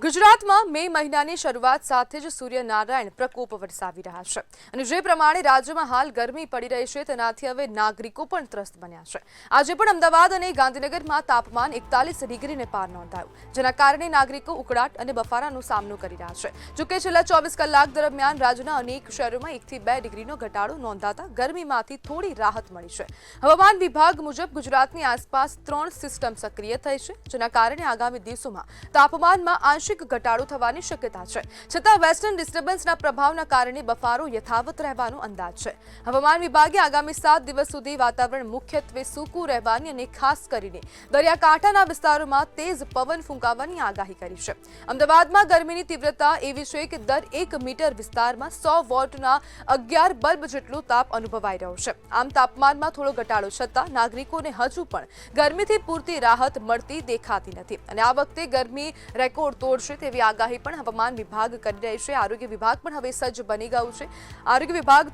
ગુજરાતમાં મે મહિનાની શરૂઆત સાથે જ સૂર્યનારાયણ પ્રકોપ વરસાવી રહ્યા છે અને જે પ્રમાણે રાજ્યમાં હાલ ગરમી પડી રહી છે તેનાથી હવે નાગરિકો પણ ત્રસ્ત બન્યા છે। આજે પણ અમદાવાદ અને ગાંધીનગરમાં તાપમાન 41 ડિગ્રીને પાર નોંધાયું, જેના કારણે નાગરિકો ઉકળાટ અને બફારાનો સામનો કરી રહ્યા છે। જોકે છેલ્લા 24 કલાક દરમિયાન રાજ્યના અનેક શહેરોમાં 1 થી 2 ડિગ્રીનો ઘટાડો નોંધાતા ગરમીમાંથી થોડી રાહત મળી છે। હવામાન વિભાગ મુજબ ગુજરાતની આસપાસ 3 સિસ્ટમ સક્રિય થઈ છે, જેના કારણે આગામી દિવસોમાં તાપમાનમાં આંશિક ઘટાડો થવાની શક્યતા છે। છતાં વેસ્ટર્ન ડિસ્ટર્બન્સના પ્રભાવના કારણે બફારો યથાવત રહેવાનો અંદાજ છે। હવામાન વિભાગે આગામી 7 દિવસ સુધી વાતાવરણ મુખ્યત્વે સૂકું રહેવાની અને ખાસ કરીને દરિયાકાંઠાના વિસ્તારોમાં તેજ પવન ફૂંકાવાની આગાહી કરી છે। અમદાવાદમાં ગરમીની તીવ્રતા એવી છે કે દર 1 મીટર વિસ્તારમાં 100 વોટના 11 બલ્બ જેટલો તાપ અનુભવાઈ રહ્યો છે। આમ તાપમાનમાં થોડો ઘટાડો છતાં નાગરિકોને હજુ પણ ગરમીથી પૂરતી રાહત મળતી દેખાતી નથી અને આ વખતે ગરમી રેકોર્ડ તોડશે તેવી આગાહી પણ હવામાન વિભાગ કરી રહી છે। આરોગ્ય વિભાગ પણ હવે સજ્જ બની ગયું છે। આરોગ્ય વિભાગ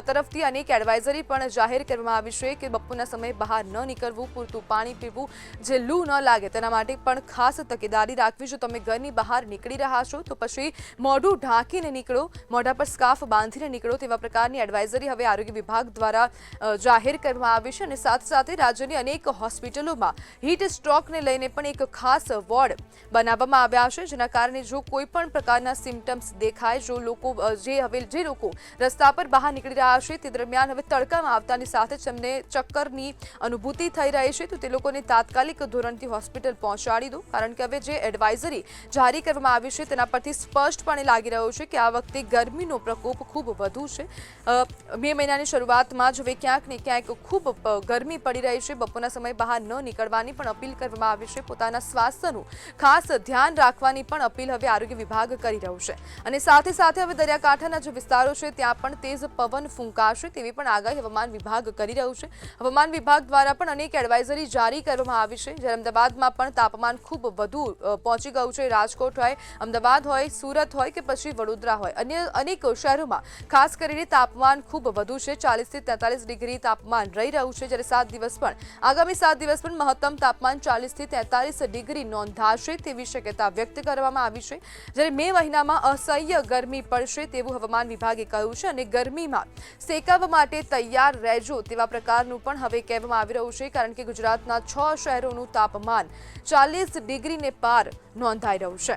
તરફથી અનેક એડવાઇઝરી પણ જાહેર કરવામાં આવી છે કે બપોરના સમયે બહાર ન નીકળવું, પૂરતું પાણી પીવું, જે લૂ ન લાગે તેના માટે પણ ખાસ તકેદારી રાખવી। જો તમે ઘરની બહાર નીકળી રહ્યા છો તો પછી મોઢું ઢાંકીને નીકળો, મોઢા પર સ્કાર્ફ બાંધીને નીકળો તેવા પ્રકારની એડવાઇઝરી હવે આરોગ્ય વિભાગ દ્વારા જાહેર કરવામાં આવી છે અને સાથે સાથે રાજ્યની અનેક હોસ્પિટલોમાં હીટ સ્ટ્રોકને લઈને પણ એક ખાસ વોર્ડ બનાવવામાં આવ્યા છે, જેના કારણે જો કોઈ પણ પ્રકારના સિમ્પટમ્સ દેખાય, જે લોકો રસ્તા પર બહાર નીકળી રહ્યા છે તે દરમિયાન હવે તડકામાં આવતાની સાથે જ તેમને ચક્કરની અનુભૂતિ થઈ રહી છે તો તે લોકોને તાત્કાલિક ધોરણથી હોસ્પિટલ પહોંચાડી દો, કારણ કે હવે જે એડવાઇઝરી જારી કરવામાં આવી છે તેના પરથી સ્પષ્ટપણે લાગી રહ્યું છે કે આ વખતે ગરમીનો પ્રકોપ ખૂબ વધુ છે। મે મહિનાની શરૂઆતમાં જ હવે ક્યાંક ને ક્યાંક ખૂબ ગરમી પડી રહી છે। બપોરના સમયે બહાર ન નીકળવાની પણ અપીલ કરવામાં આવી છે। પોતાના સ્વાસ્થ્યનું ખાસ ધ્યાન રાખવાની પણ અપીલ હવે આરોગ્ય વિભાગ કરી રહ્યું છે અને સાથે સાથે હવે દરિયાકાંઠાના જે વિસ્તારો છે ત્યાં પણ તેજ પવન ફૂંકાશે તેવી પણ આગાહી હવામાન વિભાગ કરી રહ્યું છે। હવામાન વિભાગ દ્વારા પણ અનેક એડવાઇઝરી જારી કરવામાં આવી છે, જ્યારે અમદાવાદમાં પણ તાપમાન ખૂબ વધુ પહોંચી ગયું છે। રાજકોટ હોય, અમદાવાદ હોય, સુરત હોય કે પછી વડોદરા હોય, અન્ય અનેક શહેરોમાં ખાસ કરીને તાપમાન ખૂબ વધુ છે। 40 થી 43 ડિગ્રી તાપમાન રહી રહ્યું છે, જ્યારે આગામી 7 દિવસ પણ મહત્તમ તાપમાન 40 થી 43 ડિગ્રી નોંધાશે તેવી શક્યતા વ્યક્ત કરવામાં આવી છે। જ્યારે મે મહિનામાં અસહ્ય ગરમી પડશે તેવું હવામાન વિભાગે કહ્યું છે અને ગરમીમાં સેકાવા માટે તૈયાર રહેજો તેવા પ્રકારનું પણ હવે કહેવામાં આવી રહ્યું છે, કારણ કે ગુજરાતના 6 શહેરોનું તાપમાન 40 ડિગ્રીને પાર નોંધાઈ રહ્યું છે।